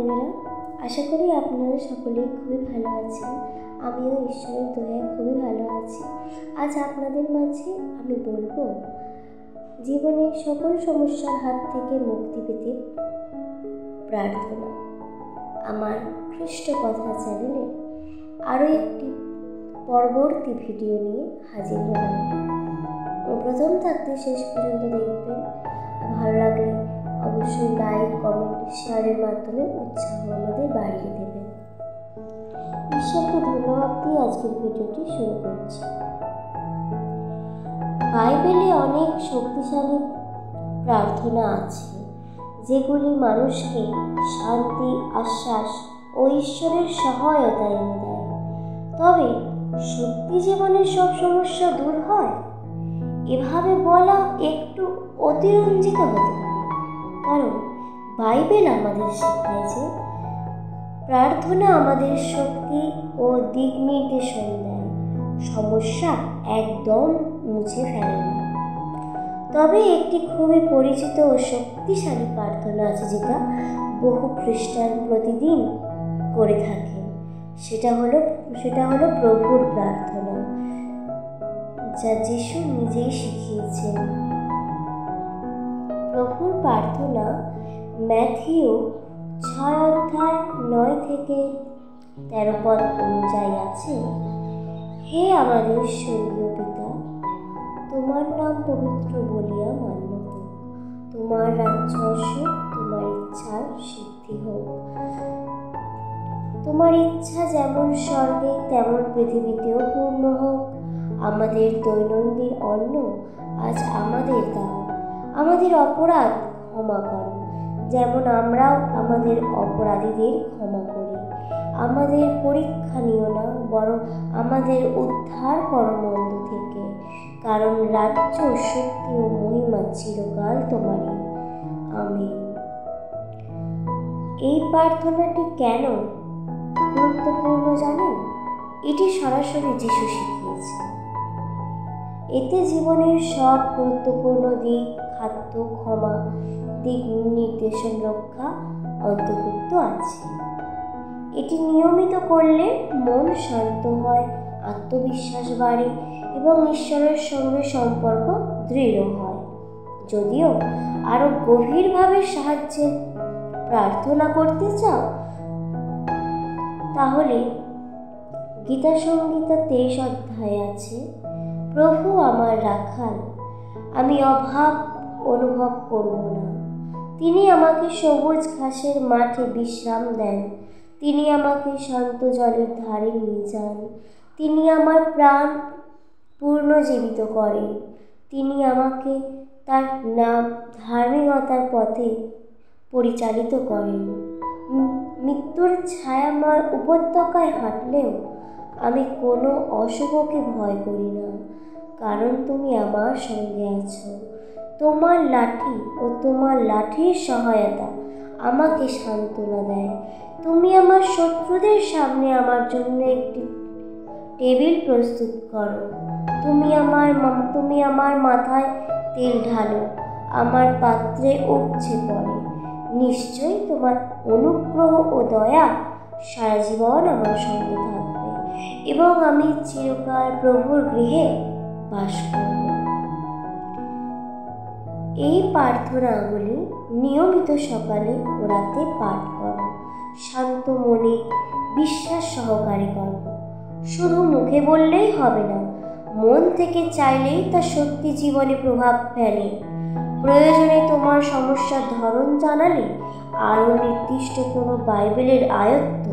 বোনেরা, আশা করি আপনারা সকলেই খুবই ভালো আছেন। আমিও ঈশ্বরের দয়ায় খুবই ভালো আছি। আজ আপনাদের মাঝে আমি বলবো জীবনের সকল সমস্যার হাত থেকে মুক্তি পেতে প্রার্থনা। আমার খ্রিস্ট কথা চ্যানেলে আরও একটি পরবর্তী ভিডিও নিয়ে হাজির হলাম। প্রথম থাকতে শেষ পর্যন্ত দেখবেন। ভালো লাগলে অবশ্যই লাইক, কমেন্ট, শেয়ারের মাধ্যমে উৎসাহ আমাদের বাড়িয়ে দেবেন। ঈশ্বরকে ধন্যবাদ দিয়ে আজকের ভিডিওটি শুরু করছি। বাইবেলে অনেক শক্তিশালী প্রার্থনা আছে যেগুলি মানুষকে শান্তি, আশ্বাস ও ঈশ্বরের সহায়তা এনে দেয়। তবে সত্যি জীবনের সব সমস্যা দূর হয় এভাবে বলা একটু অতিরঞ্জিত হতে পারে, কারণ বাইবেল আমাদের শেখায় যে প্রার্থনা আমাদের শক্তি ও দিক নির্দেশন দেয়, সমস্যা একদম মুছে ফেলে না। তবে একটি খুবই পরিচিত ও শক্তিশালী প্রার্থনা আছে যেটা বহু খ্রিস্টান প্রতিদিন করে থাকেন। সেটা হলো প্রভুর প্রার্থনা, যা যিশু নিজেই শিখিয়েছেন। প্রভুর প্রার্থনা ম্যাথিউ 6:9-13 পদ অনুযায়ী আছে। হে আমাদের স্বর্গীয় পিতা, তোমার নাম পবিত্র বলিয়া মান্য হোক, তোমার রাজ্য আসুক, তোমার ইচ্ছার সিদ্ধি হোক। তোমার ইচ্ছা যেমন স্বর্গে তেমন পৃথিবীতেও পূর্ণ হোক। আমাদের দৈনন্দিন অন্ন আজ আমাদের দাও। আমাদের অপরাধ ক্ষমা করো, যেমন আমরাও আমাদের অপরাধীদের ক্ষমা করি। আমাদের পরীক্ষা নিও না, বরং আমাদের উদ্ধার করো মন্দ থেকে, কারণ রাজ্য, শক্তি ও মহিমা চিরকাল তোমারই। আমিন। এই প্রার্থনাটি কেন গুরুত্বপূর্ণ জানেন? এটি সরাসরি যিশু শিখিয়েছে। এতে জীবনের সব গুরুত্বপূর্ণ দিক, খাদ্য, ক্ষমা, দিক নির্দেশন, রক্ষা অন্তর্ভুক্ত আছে। এটি নিয়মিত করলে মন শান্ত হয়, আত্মবিশ্বাস বাড়ে এবং ঈশ্বরের সঙ্গে সম্পর্ক দৃঢ় হয়। যদিও আরো গভীরভাবে সাহায্যের প্রার্থনা করতে চাও, তাহলে গীতা সংহিতা 23 অধ্যায়ে আছে, প্রভু আমার রাখাল, আমি অভাব অনুভব করব না। তিনি আমাকে সবুজ ঘাসের মাঠে বিশ্রাম দেন, তিনি আমাকে শান্ত জলের ধারে নিয়ে যান, তিনি আমার প্রাণ পুনর্জীবিত করেন, তিনি আমাকে তার নাম ধার্মিকতার পথে পরিচালিত করেন। মৃত্যুর ছায়াময় উপত্যকায় হাঁটলেও আমি কোনো অশুভকে ভয় করি না, কারণ তুমি আমার সঙ্গে আছো। তোমার লাঠি ও তোমার লাঠির সহায়তা আমাকে সান্ত্বনা দেয়। তুমি আমার শত্রুদের সামনে আমার জন্য একটি টেবিল প্রস্তুত করো। তুমি আমার মাথায় তেল ঢালো, আমার পাত্রে উপচে পড়ে। নিশ্চয়ই তোমার অনুগ্রহ ও দয়া সারা জীবন আমার সঙ্গে থাকবে এবং আমি চিরকাল প্রভুর গৃহে বাস করব। এই প্রার্থনাগুলি নিয়মিত সকালে ও রাতে পাঠ করো। শান্ত মনে, বিশ্বাস সহকারে করো। শুধু মুখে বললেই হবে না, মন থেকে চাইলেই তা সত্যি জীবনে প্রভাব ফেলে। প্রয়োজনে তোমার সমস্যার ধরন জানালে আরও নির্দিষ্ট কোনো বাইবেলের আয়ত্ত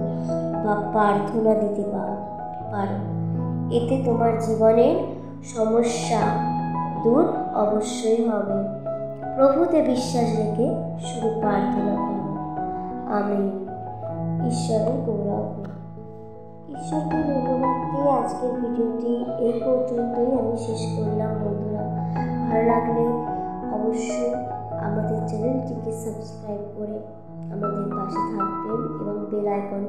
বা প্রার্থনা দিতে পারো। এতে তোমার জীবনের সমস্যা দূর অবশ্যই হবে। প্রভুতে বিশ্বাস রেখে শুধু প্রার্থনা করো। আমিন। ঈশ্বরের গৌরব। ঈশ্বরকে ধন্যবাদ দিয়ে আজকের ভিডিওটি এই পর্যন্তই আমি শেষ করলাম। বন্ধুরা, ভালো লাগলে অবশ্যই আমাদের চ্যানেলটিকে সাবস্ক্রাইব করে আমাদের পাশে থাকবেন এবং বেল আইকন